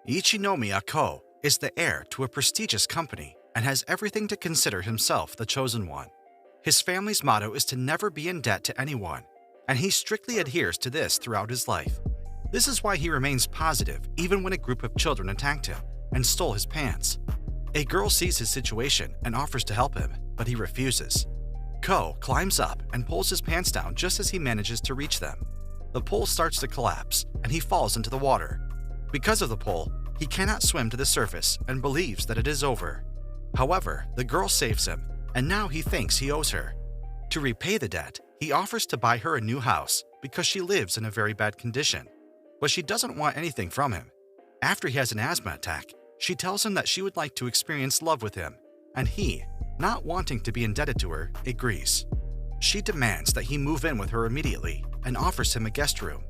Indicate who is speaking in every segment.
Speaker 1: Ichinomiya Ko is the heir to a prestigious company and has everything to consider himself the chosen one. His family's motto is to never be in debt to anyone, and he strictly adheres to this throughout his life. This is why he remains positive even when a group of children attacked him and stole his pants. A girl sees his situation and offers to help him, but he refuses. Ko climbs up and pulls his pants down just as he manages to reach them. The pole starts to collapse and he falls into the water. Because of the pole, he cannot swim to the surface and believes that it is over. However, the girl saves him, and now he thinks he owes her. To repay the debt, he offers to buy her a new house because she lives in a very bad condition. But she doesn't want anything from him. After he has an asthma attack, she tells him that she would like to experience love with him, and he, not wanting to be indebted to her, agrees. She demands that he move in with her immediately and offers him a guest room.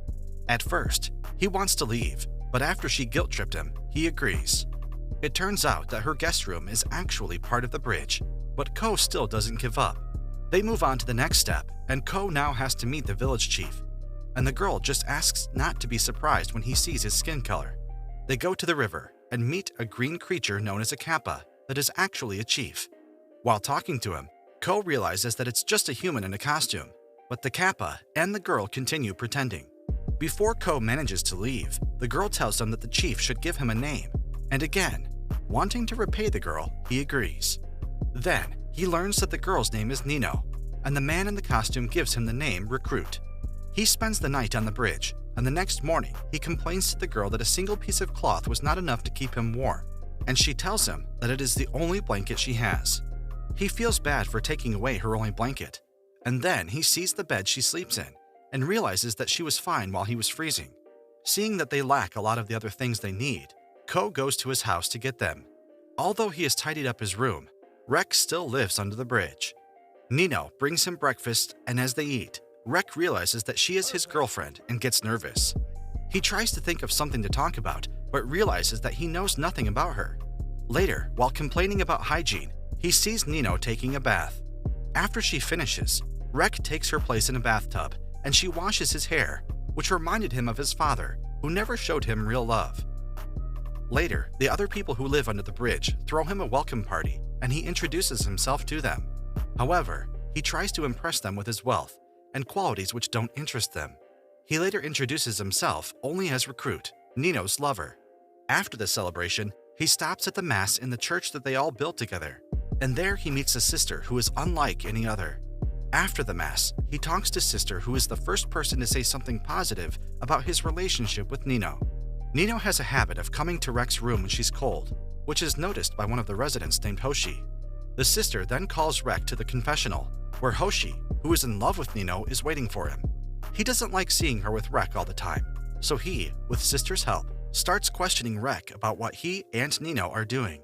Speaker 1: At first, he wants to leave, but after she guilt-tripped him, he agrees. It turns out that her guest room is actually part of the bridge, but Ko still doesn't give up. They move on to the next step, and Ko now has to meet the village chief, and the girl just asks not to be surprised when he sees his skin color. They go to the river and meet a green creature known as a kappa that is actually a chief. While talking to him, Ko realizes that it's just a human in a costume, but the kappa and the girl continue pretending. Before Ko manages to leave, the girl tells him that the chief should give him a name, and again, wanting to repay the girl, he agrees. Then, he learns that the girl's name is Nino, and the man in the costume gives him the name Recruit. He spends the night on the bridge, and the next morning, he complains to the girl that a single piece of cloth was not enough to keep him warm, and she tells him that it is the only blanket she has. He feels bad for taking away her only blanket, and then he sees the bed she sleeps in, and realizes that she was fine while he was freezing. Seeing that they lack a lot of the other things they need, Ko goes to his house to get them. Although he has tidied up his room, Rek still lives under the bridge. Nino brings him breakfast, and as they eat, Rek realizes that she is his girlfriend and gets nervous. He tries to think of something to talk about, but realizes that he knows nothing about her. Later, while complaining about hygiene, he sees Nino taking a bath. After she finishes, Rek takes her place in a bathtub, and she washes his hair, which reminded him of his father, who never showed him real love. Later, the other people who live under the bridge throw him a welcome party, and he introduces himself to them. However, he tries to impress them with his wealth and qualities which don't interest them. He later introduces himself only as Recruit, Nino's lover. After the celebration, he stops at the mass in the church that they all built together, and there he meets a sister who is unlike any other. After the mass, he talks to Sister, who is the first person to say something positive about his relationship with Nino. Nino has a habit of coming to Rek's room when she's cold, which is noticed by one of the residents named Hoshi. The sister then calls Rek to the confessional, where Hoshi, who is in love with Nino, is waiting for him. He doesn't like seeing her with Rek all the time, so he, with Sister's help, starts questioning Rek about what he and Nino are doing.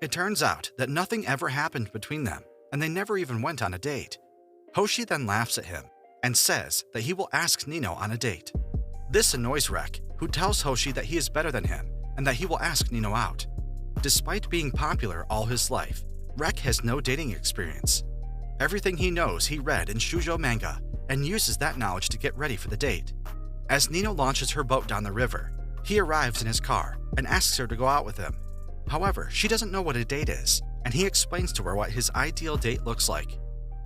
Speaker 1: It turns out that nothing ever happened between them, and they never even went on a date. Hoshi then laughs at him and says that he will ask Nino on a date. This annoys Rek, who tells Hoshi that he is better than him and that he will ask Nino out. Despite being popular all his life, Rek has no dating experience. Everything he knows he read in shoujo manga and uses that knowledge to get ready for the date. As Nino launches her boat down the river, he arrives in his car and asks her to go out with him. However, she doesn't know what a date is, and he explains to her what his ideal date looks like.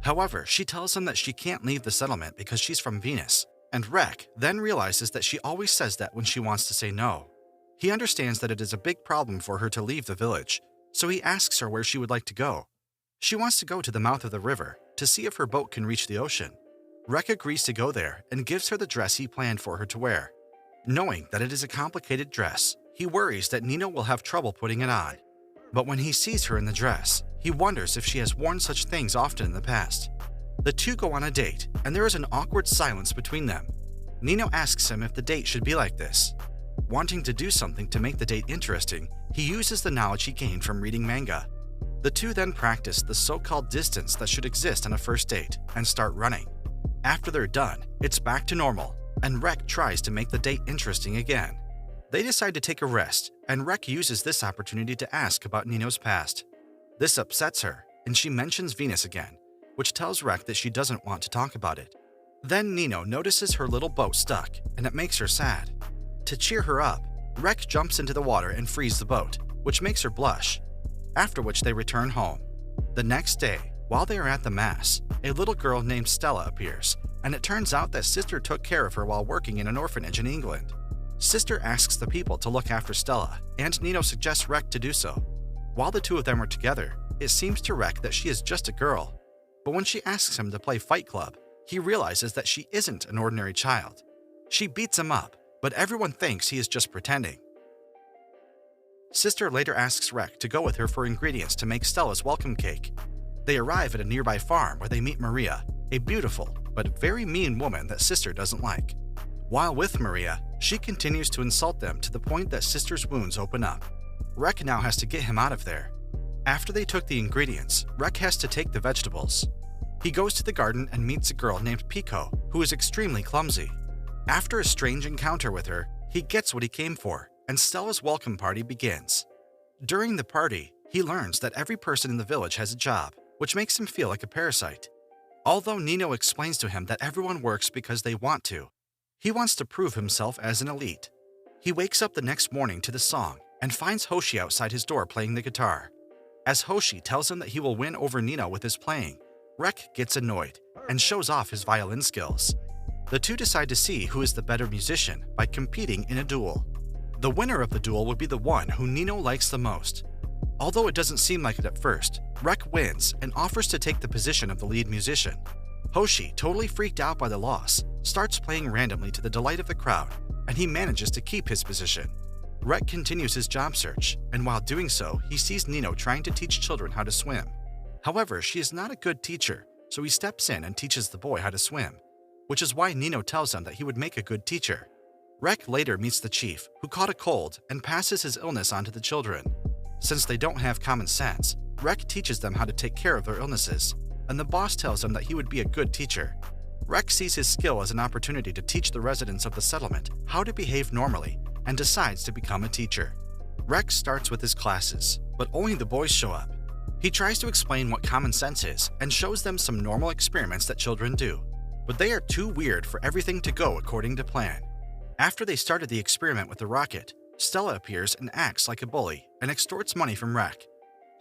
Speaker 1: However, she tells him that she can't leave the settlement because she's from Venus, and Rek then realizes that she always says that when she wants to say no. He understands that it is a big problem for her to leave the village, so he asks her where she would like to go. She wants to go to the mouth of the river to see if her boat can reach the ocean. Rek agrees to go there and gives her the dress he planned for her to wear. Knowing that it is a complicated dress, he worries that Nino will have trouble putting it on. But when he sees her in the dress, he wonders if she has worn such things often in the past. The two go on a date, and there is an awkward silence between them. Nino asks him if the date should be like this. Wanting to do something to make the date interesting, he uses the knowledge he gained from reading manga. The two then practice the so-called distance that should exist on a first date and start running. After they're done, it's back to normal, and Rek tries to make the date interesting again. They decide to take a rest, and Rek uses this opportunity to ask about Nino's past. This upsets her, and she mentions Venus again, which tells Rek that she doesn't want to talk about it. Then Nino notices her little boat stuck, and it makes her sad. To cheer her up, Rek jumps into the water and frees the boat, which makes her blush, after which they return home. The next day, while they are at the mass, a little girl named Stella appears, and it turns out that Sister took care of her while working in an orphanage in England. Sister asks the people to look after Stella, and Nino suggests Rek to do so. While the two of them are together, it seems to Rek that she is just a girl, but when she asks him to play Fight Club, he realizes that she isn't an ordinary child. She beats him up, but everyone thinks he is just pretending. Sister later asks Rek to go with her for ingredients to make Stella's welcome cake. They arrive at a nearby farm where they meet Maria, a beautiful but very mean woman that Sister doesn't like. While with Maria, she continues to insult them to the point that Sister's wounds open up. Rek now has to get him out of there. After they took the ingredients, Rek has to take the vegetables. He goes to the garden and meets a girl named Pico, who is extremely clumsy. After a strange encounter with her, he gets what he came for, and Stella's welcome party begins. During the party, he learns that every person in the village has a job, which makes him feel like a parasite. Although Nino explains to him that everyone works because they want to, he wants to prove himself as an elite. He wakes up the next morning to the song and finds Hoshi outside his door playing the guitar. As Hoshi tells him that he will win over Nino with his playing, Rek gets annoyed and shows off his violin skills. The two decide to see who is the better musician by competing in a duel. The winner of the duel would be the one who Nino likes the most. Although it doesn't seem like it at first, Rek wins and offers to take the position of the lead musician. Hoshi, totally freaked out by the loss, starts playing randomly to the delight of the crowd, and he manages to keep his position. Rek continues his job search, and while doing so, he sees Nino trying to teach children how to swim. However, she is not a good teacher, so he steps in and teaches the boy how to swim, which is why Nino tells him that he would make a good teacher. Rek later meets the chief, who caught a cold and passes his illness on to the children. Since they don't have common sense, Rek teaches them how to take care of their illnesses, and the boss tells him that he would be a good teacher. Rek sees his skill as an opportunity to teach the residents of the settlement how to behave normally and decides to become a teacher. Rek starts with his classes, but only the boys show up. He tries to explain what common sense is and shows them some normal experiments that children do, but they are too weird for everything to go according to plan. After they started the experiment with the rocket, Stella appears and acts like a bully and extorts money from Rek.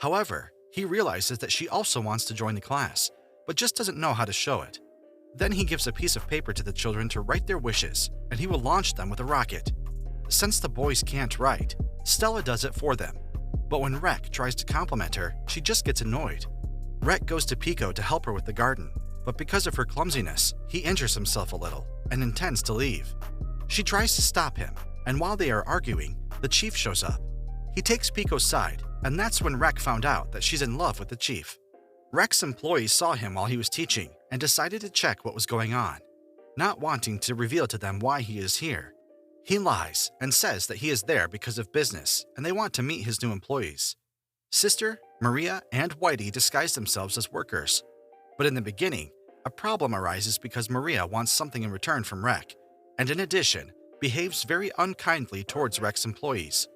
Speaker 1: However, he realizes that she also wants to join the class, but just doesn't know how to show it. Then he gives a piece of paper to the children to write their wishes, and he will launch them with a rocket. Since the boys can't write, Stella does it for them. But when Rek tries to compliment her, she just gets annoyed. Rek goes to Pico to help her with the garden, but because of her clumsiness, he injures himself a little and intends to leave. She tries to stop him, and while they are arguing, the chief shows up. He takes Pico's side, and that's when Rek found out that she's in love with the chief. Rek's employees saw him while he was teaching and decided to check what was going on. Not wanting to reveal to them why he is here, he lies and says that he is there because of business and they want to meet his new employees. Sister, Maria, and Whitey disguise themselves as workers. But in the beginning, a problem arises because Maria wants something in return from Rek, and in addition, behaves very unkindly towards Rek's employees.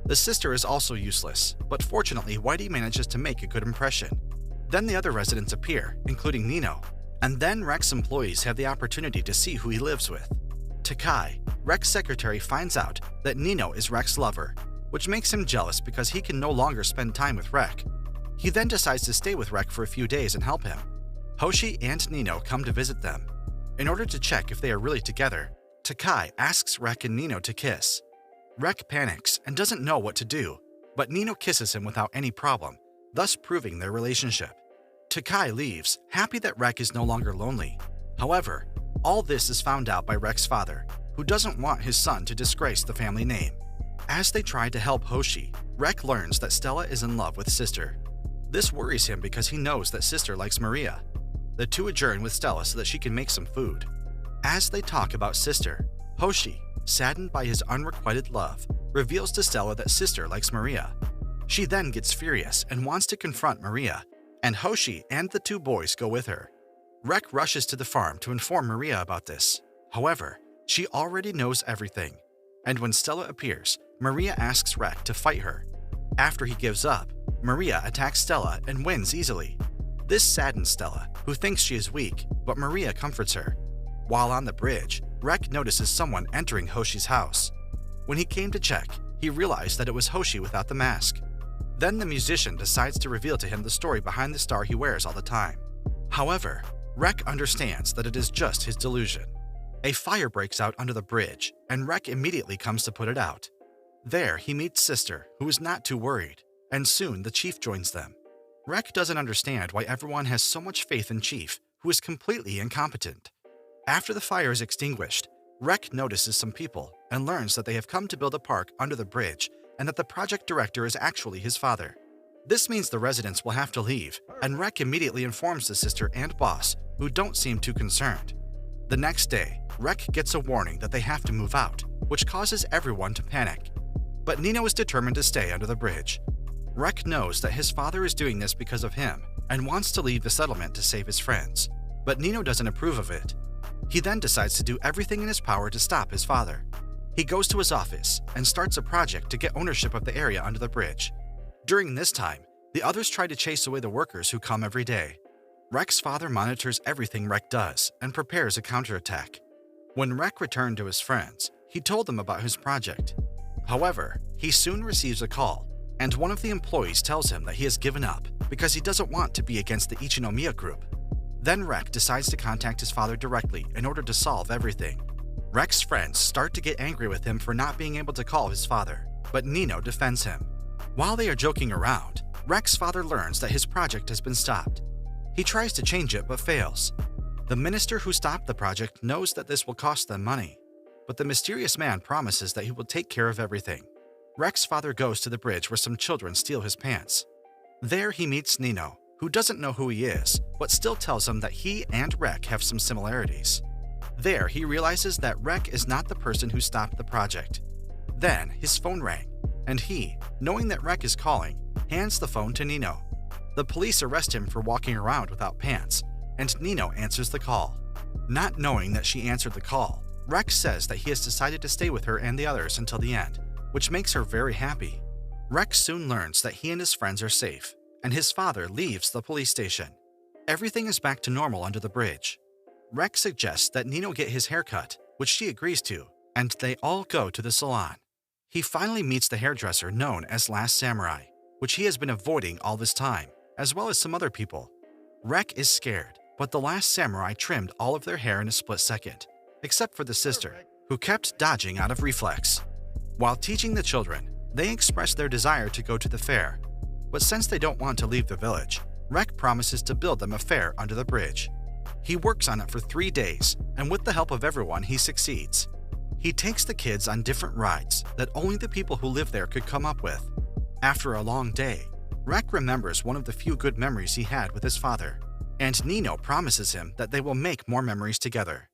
Speaker 1: The sister is also useless, but fortunately Whitey manages to make a good impression. Then the other residents appear, including Nino, and then Rek's employees have the opportunity to see who he lives with. Takai, Rek's secretary, finds out that Nino is Rek's lover, which makes him jealous because he can no longer spend time with Rek. He then decides to stay with Rek for a few days and help him. Hoshi and Nino come to visit them. In order to check if they are really together, Takai asks Rek and Nino to kiss. Rek panics and doesn't know what to do, but Nino kisses him without any problem, thus proving their relationship. Takai leaves, happy that Rek is no longer lonely. However, all this is found out by Rek's father, who doesn't want his son to disgrace the family name. As they try to help Hoshi, Rek learns that Stella is in love with Sister. This worries him because he knows that Sister likes Maria. The two adjourn with Stella so that she can make some food. As they talk about Sister, Hoshi, saddened by his unrequited love, reveals to Stella that Sister likes Maria. She then gets furious and wants to confront Maria, and Hoshi and the two boys go with her. Rek rushes to the farm to inform Maria about this. However, she already knows everything, and when Stella appears, Maria asks Rek to fight her. After he gives up, Maria attacks Stella and wins easily. This saddens Stella, who thinks she is weak, but Maria comforts her. While on the bridge, Rek notices someone entering Hoshi's house. When he came to check, he realized that it was Hoshi without the mask. Then the musician decides to reveal to him the story behind the star he wears all the time. However, Rek understands that it is just his delusion. A fire breaks out under the bridge, and Rek immediately comes to put it out. There, he meets Sister, who is not too worried, and soon the Chief joins them. Rek doesn't understand why everyone has so much faith in Chief, who is completely incompetent. After the fire is extinguished, Rek notices some people and learns that they have come to build a park under the bridge and that the project director is actually his father. This means the residents will have to leave, and Rek immediately informs the Sister and boss, who don't seem too concerned. The next day, Rek gets a warning that they have to move out, which causes everyone to panic. But Nino is determined to stay under the bridge. Rek knows that his father is doing this because of him and wants to leave the settlement to save his friends, but Nino doesn't approve of it. He then decides to do everything in his power to stop his father. He goes to his office and starts a project to get ownership of the area under the bridge. During this time, the others try to chase away the workers who come every day. Rek's father monitors everything Rek does and prepares a counterattack. When Rek returned to his friends, he told them about his project. However, he soon receives a call, and one of the employees tells him that he has given up because he doesn't want to be against the Ichinomiya group. Then Rek decides to contact his father directly in order to solve everything. Rek's friends start to get angry with him for not being able to call his father, but Nino defends him. While they are joking around, Rek's father learns that his project has been stopped. He tries to change it but fails. The minister who stopped the project knows that this will cost them money, but the mysterious man promises that he will take care of everything. Rek's father goes to the bridge where some children steal his pants. There he meets Nino, who doesn't know who he is, but still tells him that he and Rek have some similarities. There he realizes that Rek is not the person who stopped the project. Then his phone rang, and he, knowing that Rek is calling, hands the phone to Nino. The police arrest him for walking around without pants, and Nino answers the call. Not knowing that she answered the call, Rek says that he has decided to stay with her and the others until the end, which makes her very happy. Rek soon learns that he and his friends are safe, and his father leaves the police station. Everything is back to normal under the bridge. Rek suggests that Nino get his hair cut, which she agrees to, and they all go to the salon. He finally meets the hairdresser known as Last Samurai, which he has been avoiding all this time, as well as some other people. Rek is scared, but the Last Samurai trimmed all of their hair in a split second, except for the sister, who kept dodging out of reflex. While teaching the children, they express their desire to go to the fair, but since they don't want to leave the village, Rek promises to build them a fair under the bridge. He works on it for 3 days, and with the help of everyone, he succeeds. He takes the kids on different rides that only the people who live there could come up with. After a long day, Rek remembers one of the few good memories he had with his father, and Nino promises him that they will make more memories together.